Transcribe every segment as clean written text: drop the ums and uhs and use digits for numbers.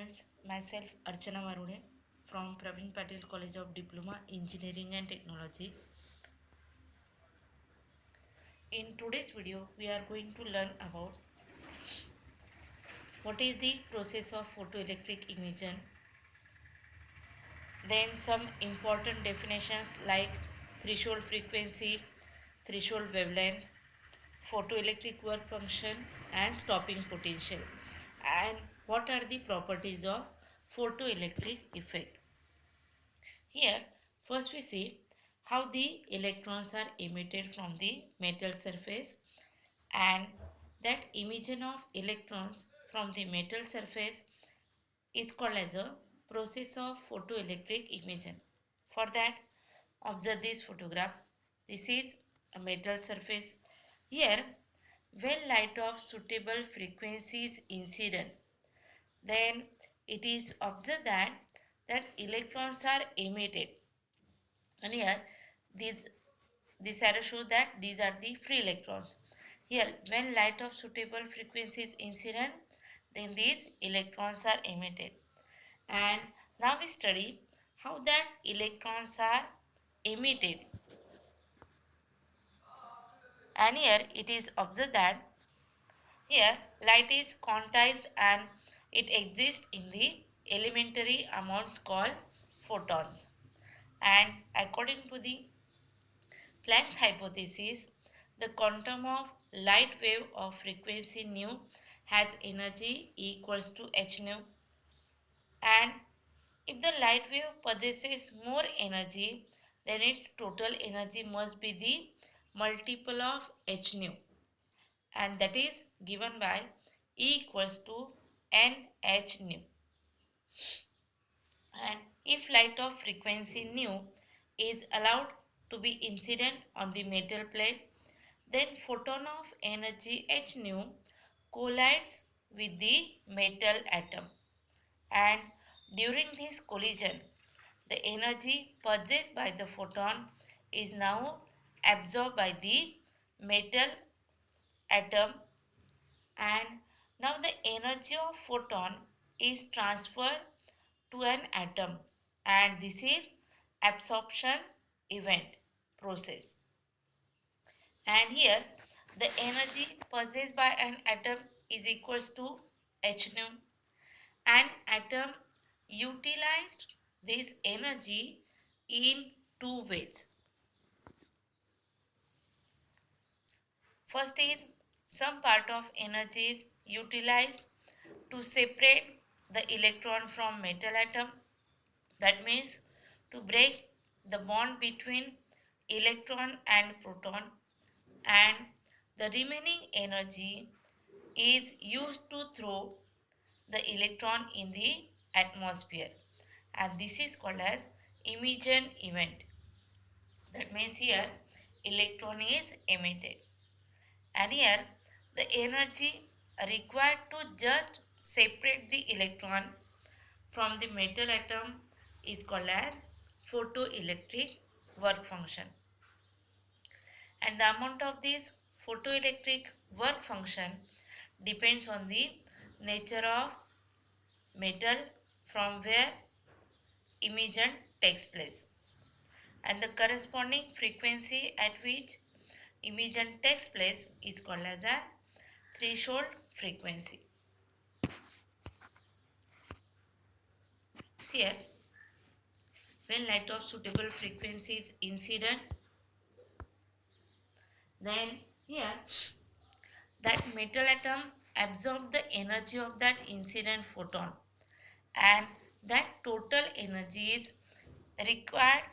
students, myself Archana Marude from Praveen Patil College of Diploma Engineering and Technology. In today's video, we are going to learn about what is the process of photoelectric emission, then some important definitions like threshold frequency, threshold wavelength, photoelectric work function and stopping potential, and what are the properties of photoelectric effect. Here, first we see how the electrons are emitted from the metal surface, and that emission of electrons from the metal surface is called as a process of photoelectric emission. For that, observe this photograph. This is a metal surface. Here, when light of suitable frequency is incident, then it is observed that electrons are emitted. And here, this arrow shows that these are the free electrons. Here, when light of suitable frequency is incident, then these electrons are emitted. And now we study how that electrons are emitted. And here it is observed that here light is quantized and it exists in the elementary amounts called photons. And according to the Planck's hypothesis, the quantum of light wave of frequency nu has energy equals to h nu, and if the light wave possesses more energy, then its total energy must be the multiple of h nu, and that is given by E equals to nh nu. And if light of frequency nu is allowed to be incident on the metal plate, then photon of energy h nu collides with the metal atom, and during this collision the energy possessed by the photon is now absorbed by the metal atom, and now the energy of photon is transferred to an atom, and this is absorption event process. And here the energy possessed by an atom is equals to h nu. An atom utilized this energy in two ways. First is some part of energy is utilized to separate the electron from metal atom, that means to break the bond between electron and proton, and the remaining energy is used to throw the electron in the atmosphere, and this is called as emission event. That means here electron is emitted, and here the energy required to just separate the electron from the metal atom is called as photoelectric work function, and the amount of this photoelectric work function depends on the nature of metal from where emission takes place, and the corresponding frequency at which emission takes place is called as a threshold frequency. See here, when light of suitable frequency is incident, then here that metal atom absorb the energy of that incident photon, and that total energy is required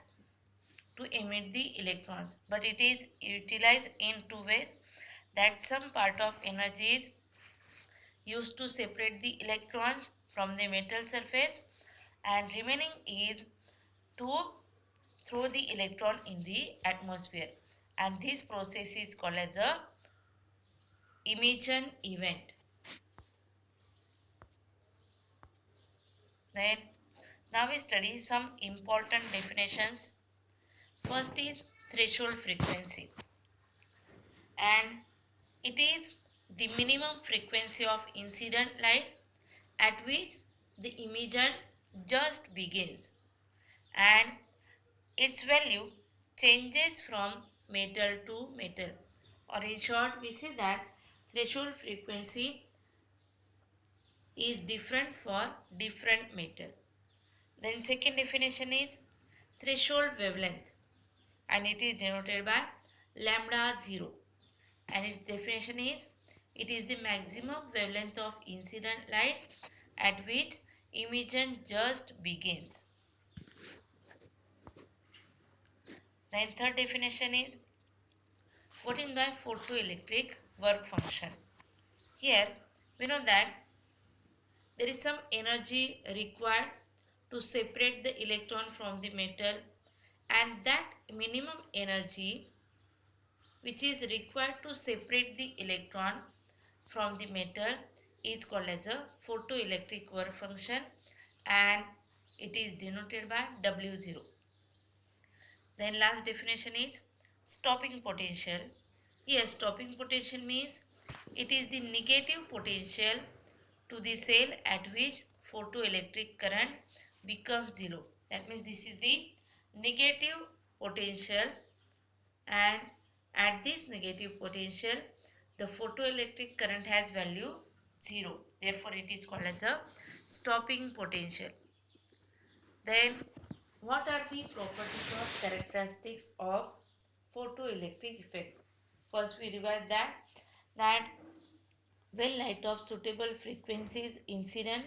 to emit the electrons, but it is utilized in two ways, that some part of energy is used to separate the electrons from the metal surface, and remaining is to throw the electron in the atmosphere, and this process is called as a emission event. Then now we study some important definitions. First is threshold frequency, and it is the minimum frequency of incident light at which the emission just begins and its value changes from metal to metal, or in short we say that threshold frequency is different for different metal. Then second definition is threshold wavelength, and it is denoted by lambda 0, and its definition is it is the maximum wavelength of incident light at which emission just begins. Then third definition is what is by photoelectric work function. Here we know that there is some energy required to separate the electron from the metal, and that minimum energy which is required to separate the electron from the metal is called as a photoelectric work function, and it is denoted by W0. Then last definition is stopping potential. Here stopping potential means it is the negative potential to the cell at which photoelectric current becomes zero. That means this is the negative potential, and at this negative potential the photoelectric current has value 0. Therefore it is called as a stopping potential. Then what are the properties or characteristics of photoelectric effect? First we revise that when light of suitable frequency is incident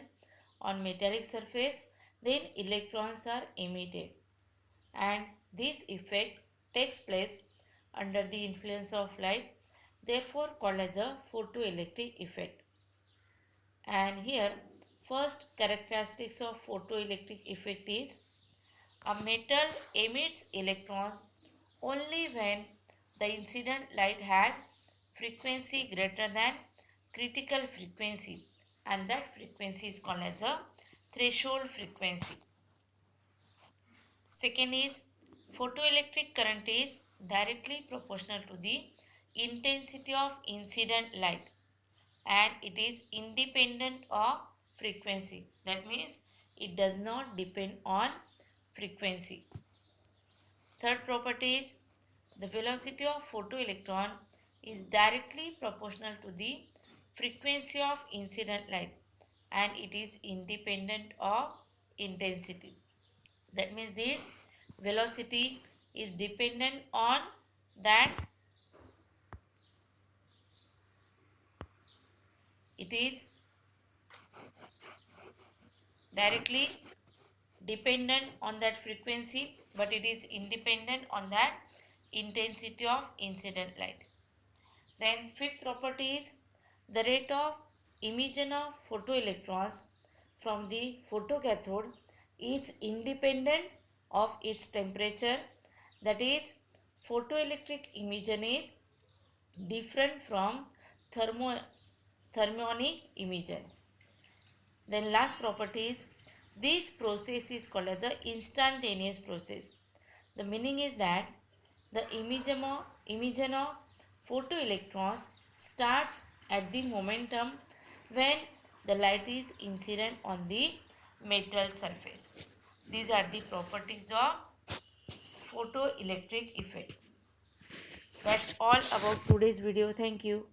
on metallic surface, then electrons are emitted, and this effect takes place under the influence of light, therefore called as a photoelectric effect. And here first characteristics of photoelectric effect is a metal emits electrons only when the incident light has frequency greater than critical frequency, and that frequency is called as a threshold frequency. Second is photoelectric current is directly proportional to the intensity of incident light, and it is independent of frequency. That means it does not depend on frequency. Third property is the velocity of photoelectron is directly proportional to the frequency of incident light, and it is independent of intensity. That means this velocity is dependent on that it is directly dependent on that frequency, but it is independent on that intensity of incident light. Then fifth property is the rate of emission of photoelectrons from the photocathode is independent of its temperature. That is, photoelectric emission is different from thermionic emission. Then last property is this process is called as the instantaneous process. The meaning is that the emission of photoelectrons starts at the momentum when the light is incident on the metal surface. These are the properties of photoelectric effect. That's all about today's video. Thank you.